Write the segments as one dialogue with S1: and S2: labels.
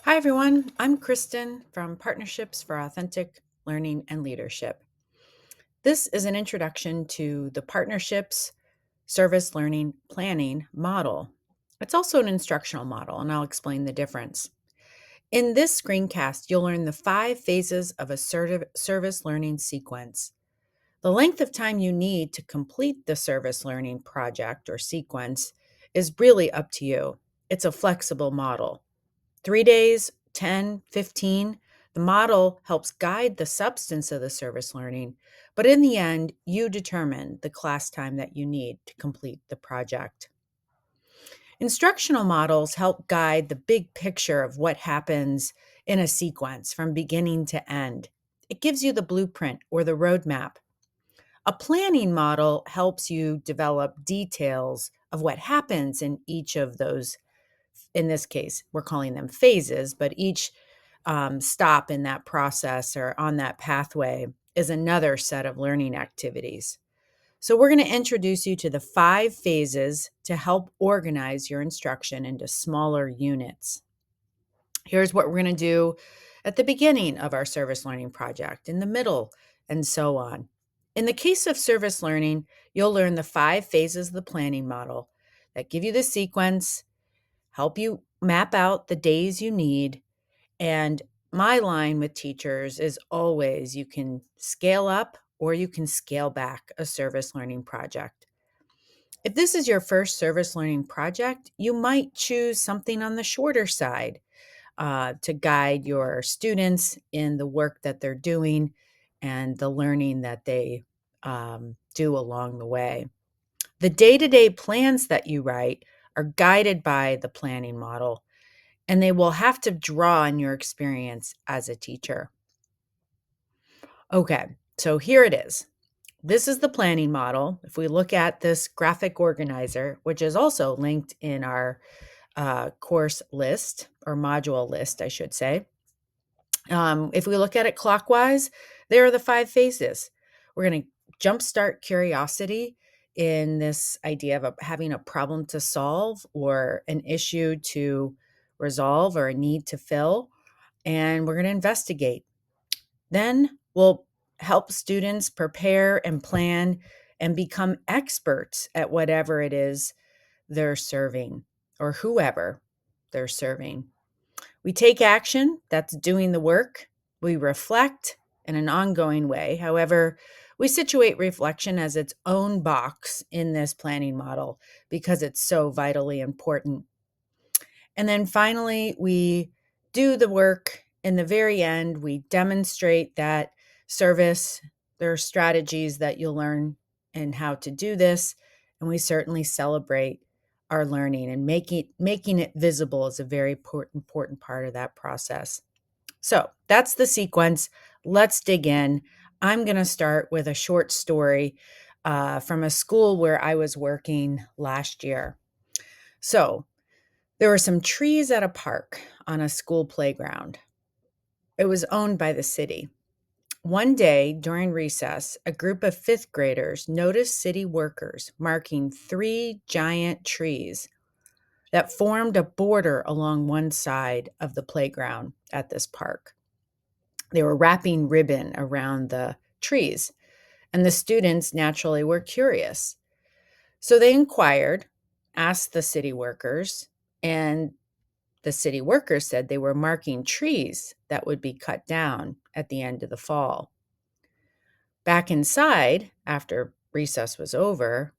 S1: Hi, everyone. I'm Kristen from Partnerships for Authentic Learning and Leadership. This is an introduction to the Partnerships Service Learning Planning model. It's also an instructional model, and I'll explain the difference. In this screencast, you'll learn the 5 phases of a service learning sequence. The length of time you need to complete the service learning project or sequence is really up to you. It's a flexible model. 3 days, 10, 15. The model helps guide the substance of the service learning, but in the end, you determine the class time that you need to complete the project. Instructional models help guide the big picture of what happens in a sequence from beginning to end. It gives you the blueprint or the roadmap. A planning model helps you develop details of what happens in each of those. In this case, we're calling them phases, but each stop in that process or on that pathway is another set of learning activities. So, we're going to introduce you to the 5 phases to help organize your instruction into smaller units. Here's what we're going to do at the beginning of our service learning project, in the middle, and so on. In the case of service learning, you'll learn the 5 phases of the planning model that give you the sequence, help you map out the days you need. And my line with teachers is always you can scale up or you can scale back a service learning project. If this is your first service learning project, you might choose something on the shorter side to guide your students in the work that they're doing and the learning that they do along the way. The day to day plans that you write are guided by the planning model, and they will have to draw on your experience as a teacher. Okay, so here it is. This is the planning model. If we look at this graphic organizer, which is also linked in our course list or module list, I should say. If we look at it clockwise, there are the 5 phases. We're going to jumpstart curiosity in this idea of having a problem to solve or an issue to resolve or a need to fill. And we're going to investigate. Then we'll help students prepare and plan and become experts at whatever it is they're serving or whoever they're serving. We take action, that's doing the work. We reflect in an ongoing way. However, we situate reflection as its own box in this planning model because it's so vitally important. And then finally, we do the work. In the very end, we demonstrate that service. There are strategies that you'll learn and how to do this. And we certainly celebrate our learning, and making it visible is a very important part of that process. So that's the sequence. Let's dig in. I'm going to start with a short story from a school where I was working last year. So there were some trees at a park on a school playground. It was owned by the city. One day during recess, a group of fifth graders noticed city workers marking 3 giant trees that formed a border along one side of the playground at this park. They were wrapping ribbon around the trees, and the students naturally were curious. So they inquired, asked the city workers, and the city workers said they were marking trees that would be cut down at the end of the fall. Back inside, after recess was over,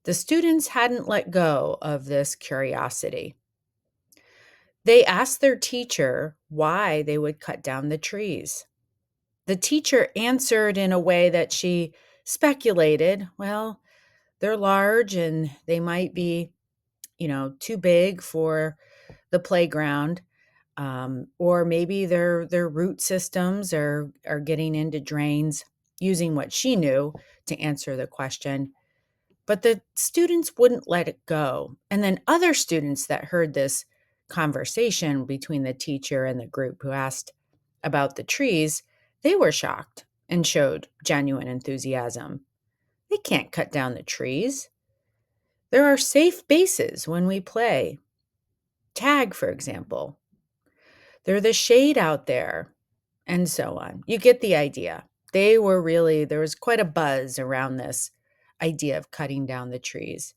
S1: the students hadn't let go of this curiosity. They asked their teacher why they would cut down the trees. The teacher answered in a way that she speculated, well, they're large and they might be, too big for the playground. Or maybe their root systems are getting into drains, using what she knew to answer the question. But the students wouldn't let it go. And then other students that heard this conversation between the teacher and the group who asked about the trees, they were shocked and showed genuine enthusiasm. They can't cut down the trees. There are safe bases when we play. Tag, for example. They're the shade out there, and so on. You get the idea. There was quite a buzz around this idea of cutting down the trees.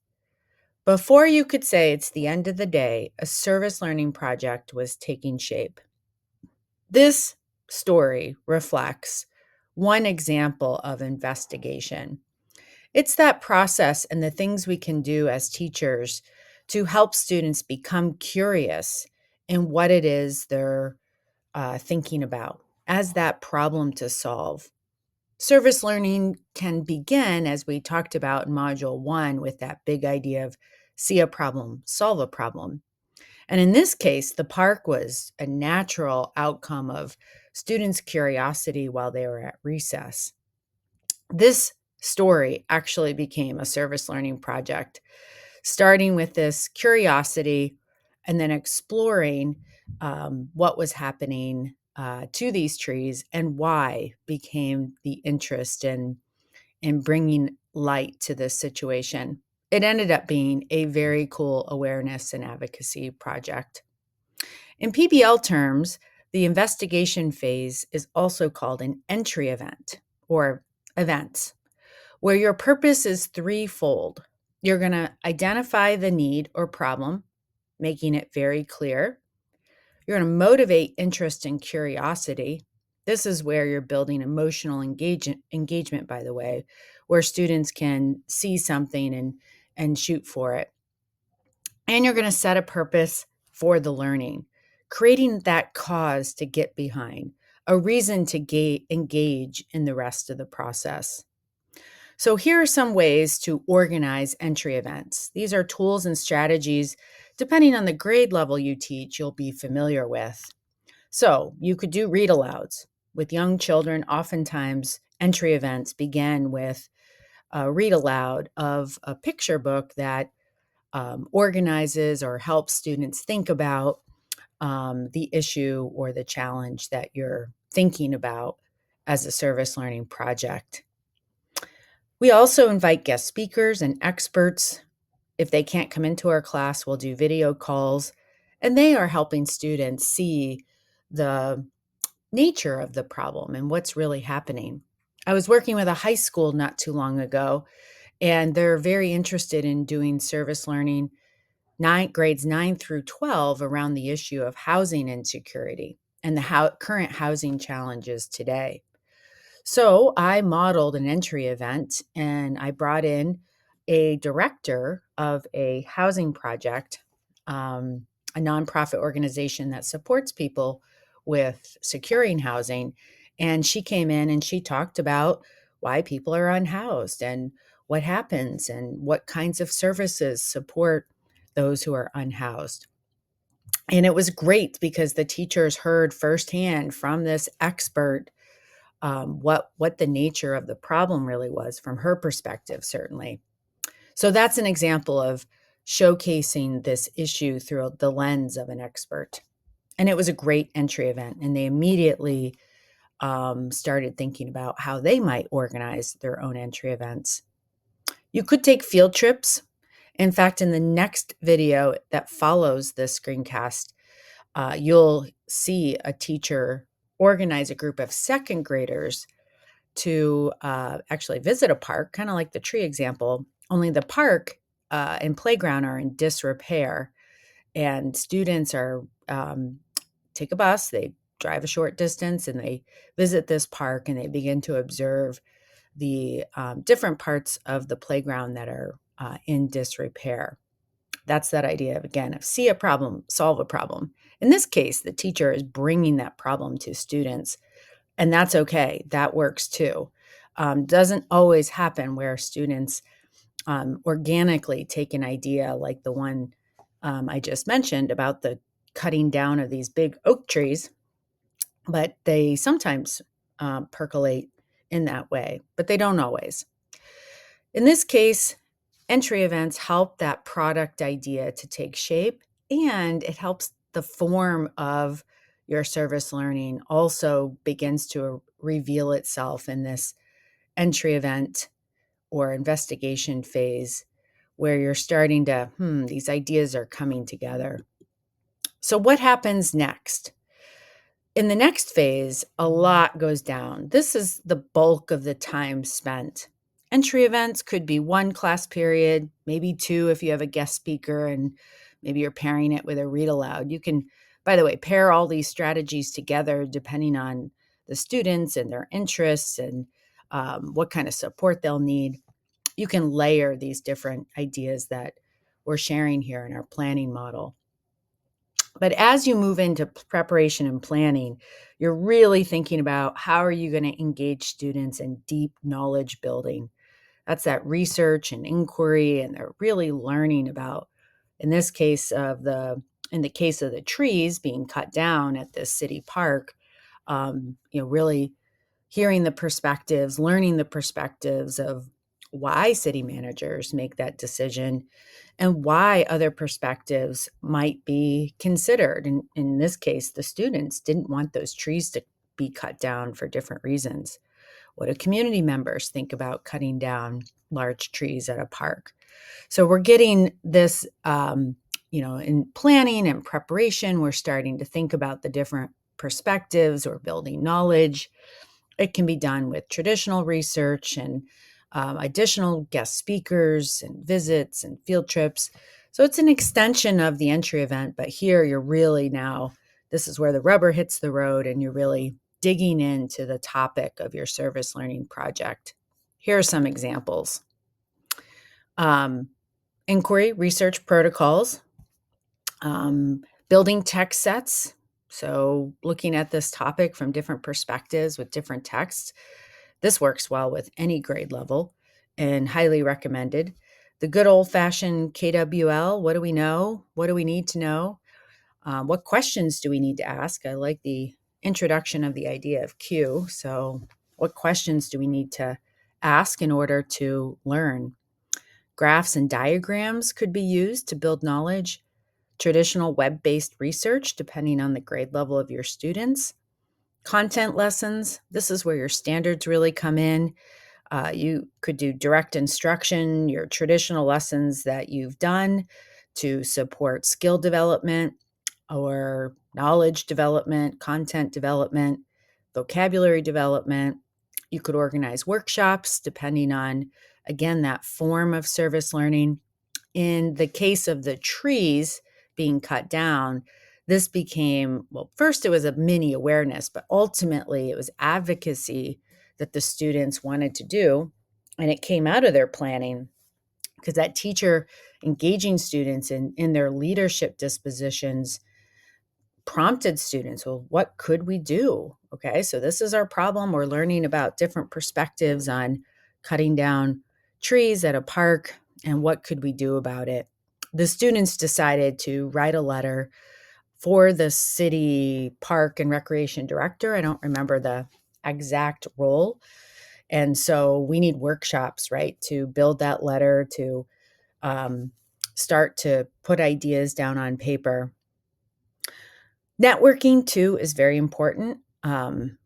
S1: Before you could say it's the end of the day, a service learning project was taking shape. This story reflects one example of investigation. It's that process and the things we can do as teachers to help students become curious in what it is they're thinking about as that problem to solve. Service learning can begin, as we talked about in Module 1, with that big idea of see a problem, solve a problem. And in this case, the park was a natural outcome of students' curiosity while they were at recess. This story actually became a service learning project, starting with this curiosity and then exploring what was happening to these trees and why became the interest in bringing light to this situation. It ended up being a very cool awareness and advocacy project. In PBL terms, the investigation phase is also called an entry event or events, where your purpose is threefold. You're going to identify the need or problem, making it very clear. You're going to motivate interest and curiosity. This is where you're building emotional engagement, by the way, where students can see something and shoot for it. And you're going to set a purpose for the learning, creating that cause to get behind, a reason to engage in the rest of the process. So here are some ways to organize entry events. These are tools and strategies, depending on the grade level you teach, you'll be familiar with. So you could do read alouds. With young children, oftentimes entry events begin with a read aloud of a picture book that organizes or helps students think about the issue or the challenge that you're thinking about as a service learning project. We also invite guest speakers and experts. If they can't come into our class, we'll do video calls, and they are helping students see the nature of the problem and what's really happening. I was working with a high school not too long ago, and they're very interested in doing service learning grades 9 through 12 around the issue of housing insecurity and the current housing challenges today. So I modeled an entry event and I brought in a director of a housing project, a nonprofit organization that supports people with securing housing. And she came in and she talked about why people are unhoused and what happens and what kinds of services support those who are unhoused. And it was great because the teachers heard firsthand from this expert what the nature of the problem really was from her perspective, certainly. So that's an example of showcasing this issue through the lens of an expert. And it was a great entry event, and they immediately started thinking about how they might organize their own entry events. You could take field trips. In fact, in the next video that follows this screencast, you'll see a teacher organize a group of second graders to actually visit a park, kind of like the tree example, only the park and playground are in disrepair. And students are take a bus, they drive a short distance, and they visit this park and they begin to observe the different parts of the playground that are in disrepair. That's that idea of, again, of see a problem, solve a problem. In this case, the teacher is bringing that problem to students, and that's okay. That works too. Doesn't always happen where students organically take an idea like the one I just mentioned about the cutting down of these big oak trees, but they sometimes percolate in that way, but they don't always. In this case, entry events help that product idea to take shape, and it helps the form of your service learning also begins to reveal itself in this entry event or investigation phase where you're starting to, these ideas are coming together. So what happens next? In the next phase, a lot goes down. This is the bulk of the time spent. Entry events could be one class period, maybe two if you have a guest speaker and maybe you're pairing it with a read aloud. You can, by the way, pair all these strategies together depending on the students and their interests and what kind of support they'll need. You can layer these different ideas that we're sharing here in our planning model. But as you move into preparation and planning, you're really thinking about how are you going to engage students in deep knowledge building. That's that research and inquiry, and they're really learning about, in this case of in the case of the trees being cut down at this city park, really hearing the perspectives, learning the perspectives of why city managers make that decision and why other perspectives might be considered. And in this case, the students didn't want those trees to be cut down for different reasons. What do community members think about cutting down large trees at a park? So we're getting this, in planning and preparation, we're starting to think about the different perspectives or building knowledge. It can be done with traditional research and additional guest speakers and visits and field trips. So it's an extension of the entry event, but here you're really now, this is where the rubber hits the road and you're really digging into the topic of your service learning project. Here are some examples. Inquiry, research protocols, building text sets. So looking at this topic from different perspectives with different texts. This works well with any grade level and highly recommended. The good old-fashioned KWL, what do we know? What do we need to know? What questions do we need to ask? I like the introduction of the idea of Q. So what questions do we need to ask in order to learn? Graphs and diagrams could be used to build knowledge. Traditional web-based research, depending on the grade level of your students. Content lessons, this is where your standards really come in. You could do direct instruction, your traditional lessons that you've done to support skill development or knowledge development, content development, vocabulary development. You could organize workshops depending on, again, that form of service learning. In the case of the trees being cut down, this became, well, first it was a mini awareness, but ultimately it was advocacy that the students wanted to do. And it came out of their planning because that teacher engaging students in their leadership dispositions prompted students, well, what could we do? Okay, so this is our problem. We're learning about different perspectives on cutting down trees at a park and what could we do about it. The students decided to write a letter for the city park and recreation director. I don't remember the exact role. And so we need workshops, right, to build that letter, to start to put ideas down on paper. Networking, too, is very important.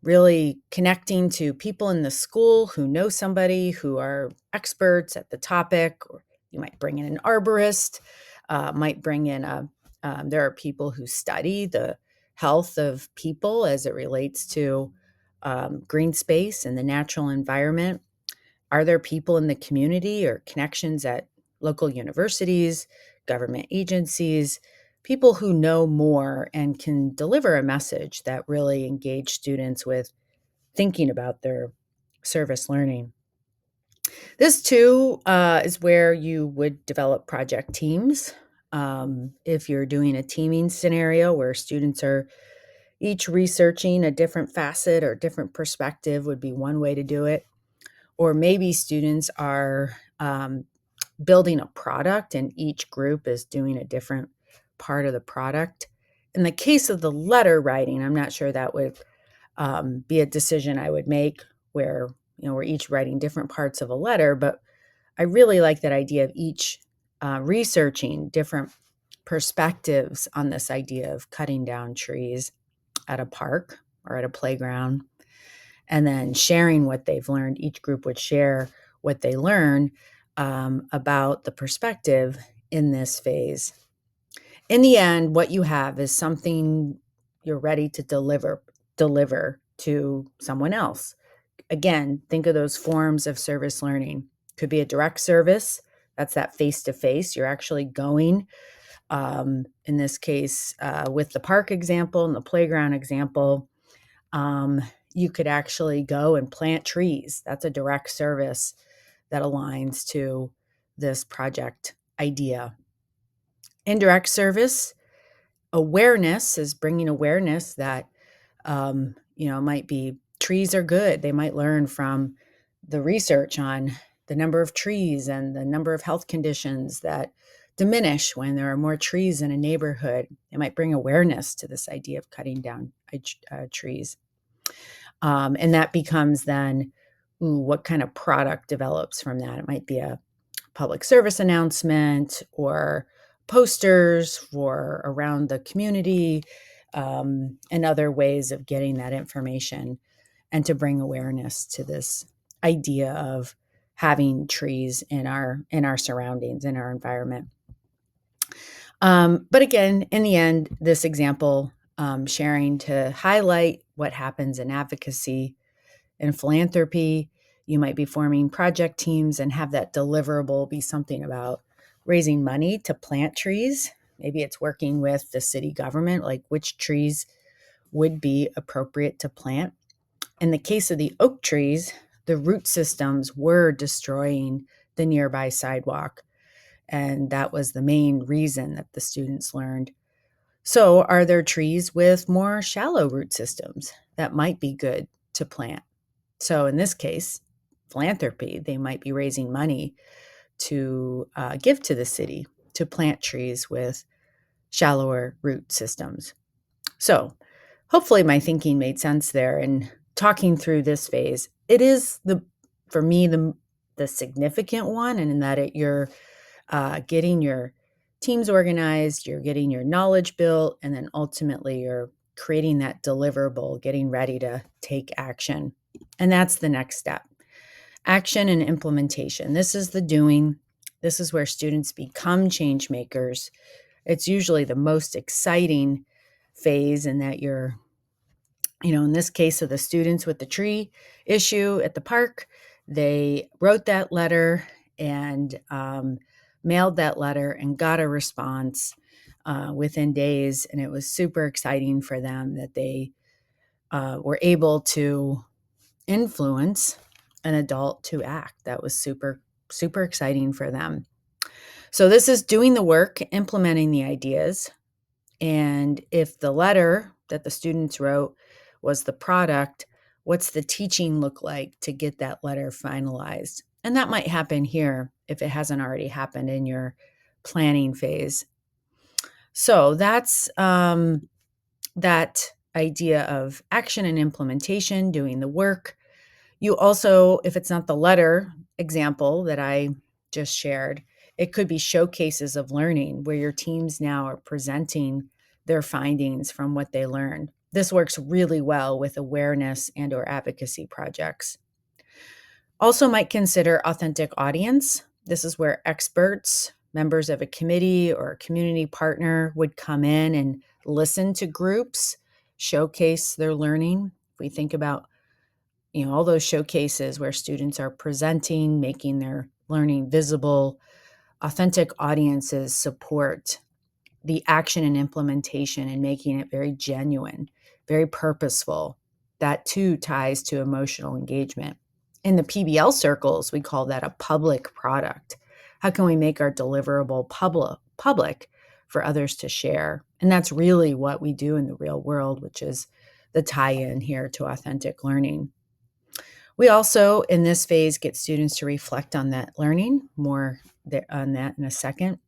S1: Really connecting to people in the school who know somebody who are experts at the topic, or you might bring in an arborist, might bring in there are people who study the health of people as it relates to green space and the natural environment. Are there people in the community or connections at local universities, government agencies, people who know more and can deliver a message that really engage students with thinking about their service learning? This too is where you would develop project teams. If you're doing a teaming scenario where students are each researching a different facet or different perspective would be one way to do it. Or maybe students are building a product and each group is doing a different part of the product. In the case of the letter writing, I'm not sure that would be a decision I would make where, we're each writing different parts of a letter, but I really like that idea of each researching different perspectives on this idea of cutting down trees at a park or at a playground, and then sharing what they've learned. Each group would share what they learn about the perspective in this phase. In the end, what you have is something you're ready to deliver. deliver to someone else. Again, think of those forms of service learning. Could be a direct service. That's that face-to-face. You're actually going, in this case, with the park example and the playground example, you could actually go and plant trees. That's a direct service that aligns to this project idea. Indirect service, awareness is bringing awareness that, might be trees are good. They might learn from the research on the number of trees and the number of health conditions that diminish when there are more trees in a neighborhood. It might bring awareness to this idea of cutting down trees. And that becomes then, what kind of product develops from that? It might be a public service announcement or posters for around the community, and other ways of getting that information and to bring awareness to this idea of having trees in our surroundings, in our environment. But again, in the end, this example, sharing to highlight what happens in advocacy and philanthropy. You might be forming project teams and have that deliverable be something about raising money to plant trees. Maybe it's working with the city government, like which trees would be appropriate to plant. In the case of the oak trees, the root systems were destroying the nearby sidewalk. And that was the main reason that the students learned. So, are there trees with more shallow root systems that might be good to plant? So, in this case, philanthropy, they might be raising money to give to the city to plant trees with shallower root systems. So, hopefully, my thinking made sense there. And talking through this phase, it is for me the significant one, and in that you're getting your teams organized, you're getting your knowledge built, and then ultimately you're creating that deliverable, getting ready to take action. And that's the next step. Action and implementation. This is the doing. This is where students become change makers. It's usually the most exciting phase, in that you're, in this case of the students with the tree issue at the park, they wrote that letter and mailed that letter and got a response within days. And it was super exciting for them that they were able to influence an adult to act. That was super, super exciting for them. So this is doing the work, implementing the ideas. And if the letter that the students wrote was the product, what's the teaching look like to get that letter finalized? And that might happen here if it hasn't already happened in your planning phase. So that's that idea of action and implementation, doing the work. You also, if it's not the letter example that I just shared, it could be showcases of learning where your teams now are presenting their findings from what they learned. This works really well with awareness and or advocacy projects. Also might consider authentic audience. This is where experts, members of a committee or a community partner would come in and listen to groups, showcase their learning. If we think about all those showcases where students are presenting, making their learning visible, authentic audiences support the action and implementation and making it very genuine, very purposeful. That too ties to emotional engagement. In the PBL circles, we call that a public product. How can we make our deliverable public for others to share? And that's really what we do in the real world, which is the tie-in here to authentic learning. We also, in this phase, get students to reflect on that learning, more on that in a second.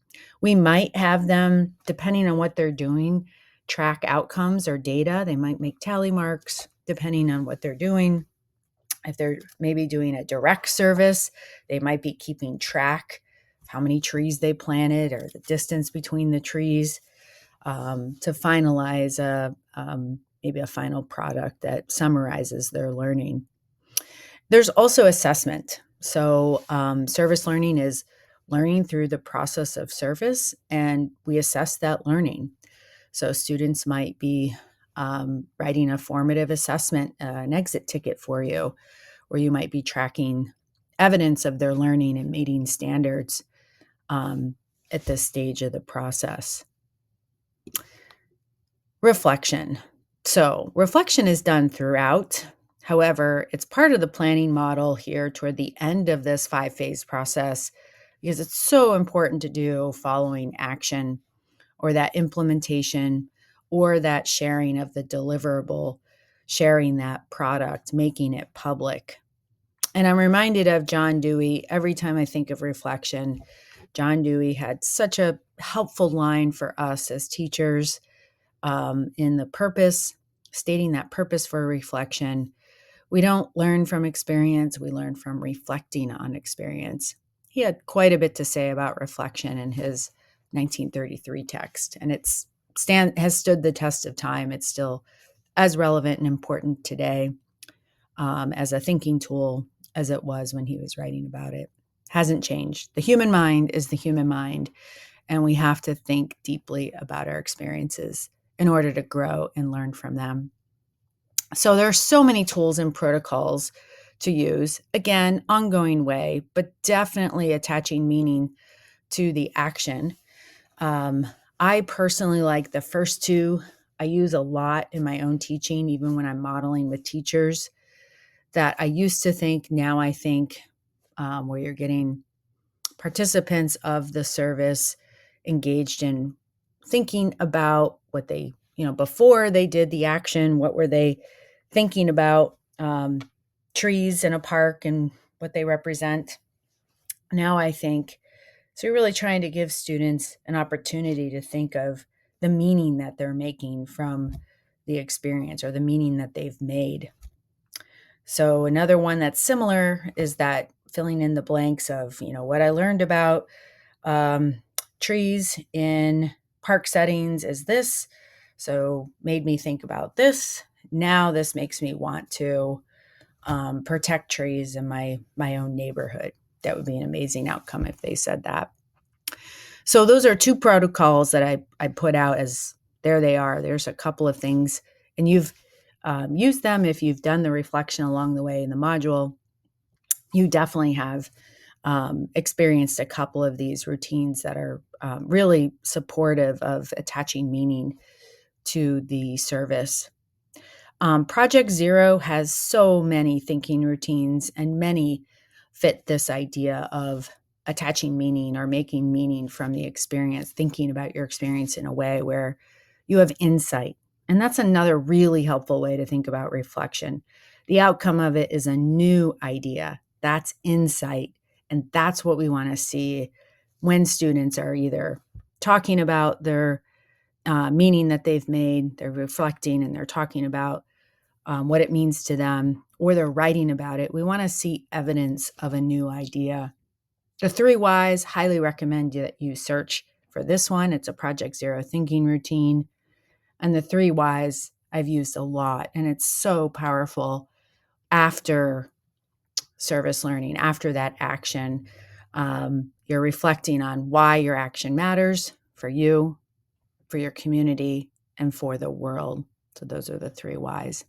S1: We might have them, depending on what they're doing, track outcomes or data. They might make tally marks, depending on what they're doing. If they're maybe doing a direct service, they might be keeping track of how many trees they planted or the distance between the trees, to finalize maybe a final product that summarizes their learning. There's also assessment. So service learning is learning through the process of service, and we assess that learning. So students might be writing a formative assessment, an exit ticket for you, where you might be tracking evidence of their learning and meeting standards at this stage of the process. Reflection. So reflection is done throughout. However, it's part of the planning model here toward the end of this 5-phase process because it's so important to do following action or that implementation or that sharing of the deliverable, sharing that product, making it public. And I'm reminded of John Dewey every time I think of reflection. John Dewey had such a helpful line for us as teachers in the purpose, stating that purpose for reflection. We don't learn from experience, we learn from reflecting on experience. He had quite a bit to say about reflection in his 1933 text, and has stood the test of time. It's still as relevant and important today as a thinking tool as it was when he was writing about it. Hasn't changed. The human mind is the human mind, and we have to think deeply about our experiences in order to grow and learn from them. So there are so many tools and protocols to use. Again, ongoing way, but definitely attaching meaning to the action. I personally like the first two. I use a lot in my own teaching, even when I'm modeling with teachers, that I used to think, now I think, where you're getting participants of the service engaged in thinking about what they, before they did the action, what were they thinking about, trees in a park and what they represent. Now I think, so you're really trying to give students an opportunity to think of the meaning that they're making from the experience or the meaning that they've made. So another one that's similar is that filling in the blanks of, what I learned about trees in park settings is this. So made me think about this. Now this makes me want to protect trees in my own neighborhood. That would be an amazing outcome if they said that. So those are two protocols that I put out as there they are. There's a couple of things, and you've used them if you've done the reflection along the way in the module. You definitely have experienced a couple of these routines that are really supportive of attaching meaning to the service. Project Zero has so many thinking routines, and many fit this idea of attaching meaning or making meaning from the experience, thinking about your experience in a way where you have insight. And that's another really helpful way to think about reflection. The outcome of it is a new idea. That's insight. And that's what we want to see when students are either talking about their meaning that they've made, they're reflecting and they're talking about what it means to them, or they're writing about it. We want to see evidence of a new idea. The 3 whys, highly recommend that you search for this one. It's a Project Zero thinking routine. And the 3 whys I've used a lot, and it's so powerful after service learning, after that action. You're reflecting on why your action matters for you, for your community, and for the world. So those are the 3 whys.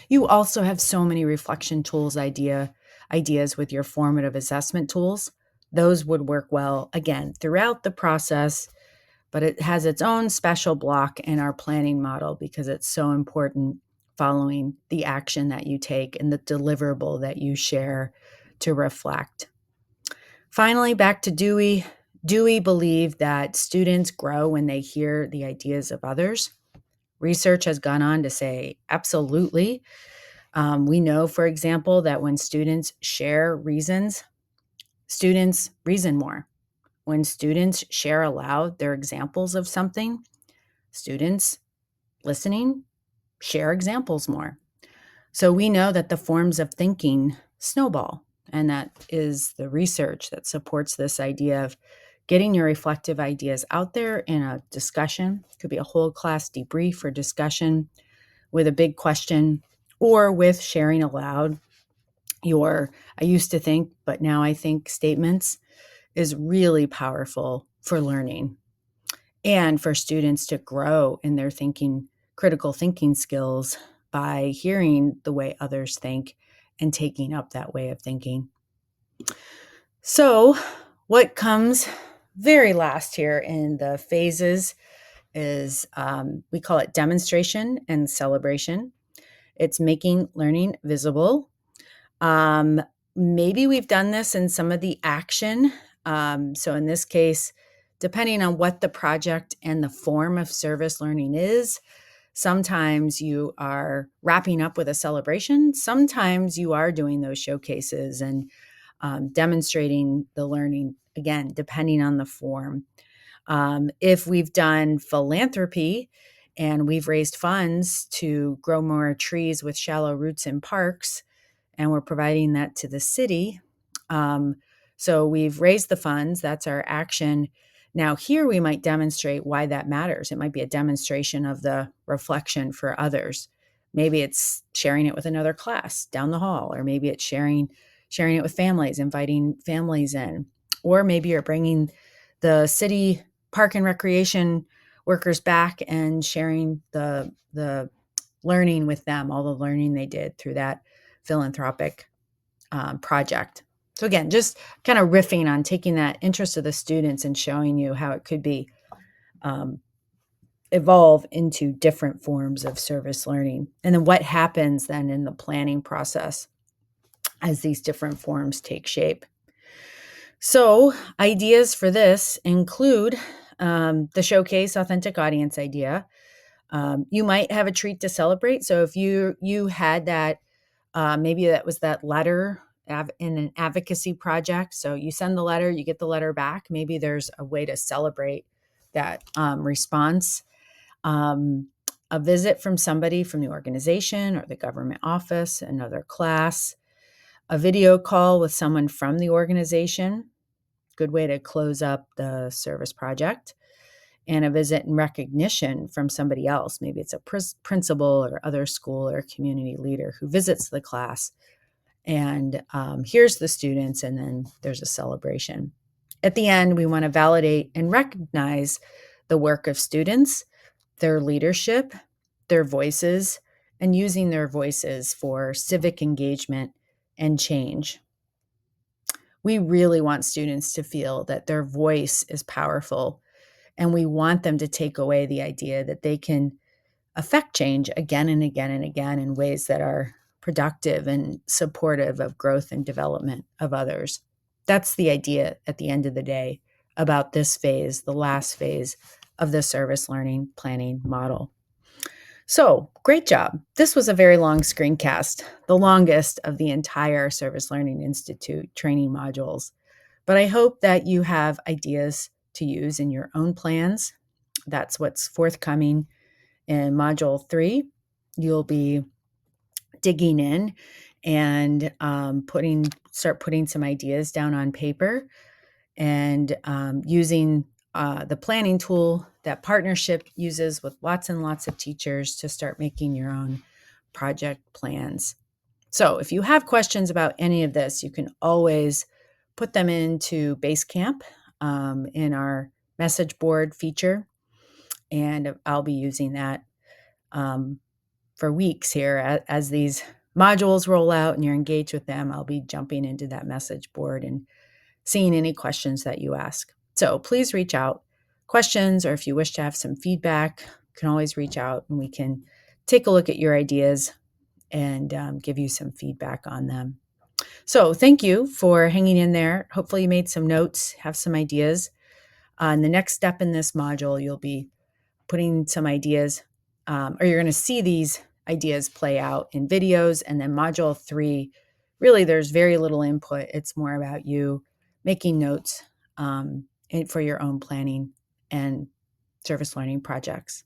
S1: You also have so many reflection tools, ideas with your formative assessment tools. Those would work well, again, throughout the process, but it has its own special block in our planning model because it's so important following the action that you take and the deliverable that you share to reflect. Finally, back to Dewey. Dewey believed that students grow when they hear the ideas of others. Research has gone on to say absolutely. We know, for example, that when students share reasons, students reason more. When students share aloud their examples of something, students listening share examples more. So we know that the forms of thinking snowball, and that is the research that supports this idea of getting your reflective ideas out there in a discussion. It could be a whole class debrief or discussion with a big question, or with sharing aloud your I used to think, but now I think statements is really powerful for learning and for students to grow in their thinking critical thinking skills by hearing the way others think and taking up that way of thinking. So, what comes very last here in the phases is we call it demonstration and celebration. It's making learning visible. Um, Maybe we've done this in some of the action. So in this case, depending on what the project and the form of service learning is, sometimes you are wrapping up with a celebration. Sometimes you are doing those showcases and demonstrating the learning, again, depending on the form. If we've done philanthropy and we've raised funds to grow more trees with shallow roots in parks, and we're providing that to the city. So we've raised the funds, that's our action. Now, here we might demonstrate why that matters. It might be a demonstration of the reflection for others. Maybe it's sharing it with another class down the hall, or maybe it's sharing it with families, inviting families in, or maybe you're bringing the city park and recreation workers back and sharing the learning with them, all the learning they did through that philanthropic project. So again, just kind of riffing on taking that interest of the students and showing you how it could be evolve into different forms of service learning. And then what happens then in the planning process as these different forms take shape. So ideas for this include the showcase authentic audience idea. You might have a treat to celebrate. So if you had that, maybe that was that letter in an advocacy project. So you send the letter, you get the letter back. Maybe there's a way to celebrate that response. A visit from somebody from the organization or the government office, another class, a video call with someone from the organization. Good way to close up the service project. And a visit and recognition from somebody else. Maybe it's a principal or other school or community leader who visits the class and hears the students, and then there's a celebration. At the end, we want to validate and recognize the work of students, their leadership, their voices, and using their voices for civic engagement and change. We really want students to feel that their voice is powerful, and we want them to take away the idea that they can affect change again and again and again in ways that are productive and supportive of growth and development of others. That's the idea at the end of the day about this phase, the last phase of the service learning planning model. So, great job. This was a very long screencast, the longest of the entire Service Learning Institute training modules. But I hope that you have ideas to use in your own plans. That's what's forthcoming in Module 3. You'll be digging in and start putting some ideas down on paper and using the planning tool that Partnership uses with lots and lots of teachers to start making your own project plans. So if you have questions about any of this, you can always put them into Basecamp in our message board feature. And I'll be using that for weeks here as these modules roll out and you're engaged with them. I'll be jumping into that message board and seeing any questions that you ask. So please reach out. Questions, or if you wish to have some feedback, you can always reach out and we can take a look at your ideas and give you some feedback on them. So thank you for hanging in there. Hopefully you made some notes, have some ideas. And the next step in this module, you'll be putting some ideas, or you're going to see these ideas play out in videos. And then module 3, really there's very little input. It's more about you making notes for your own planning and service learning projects.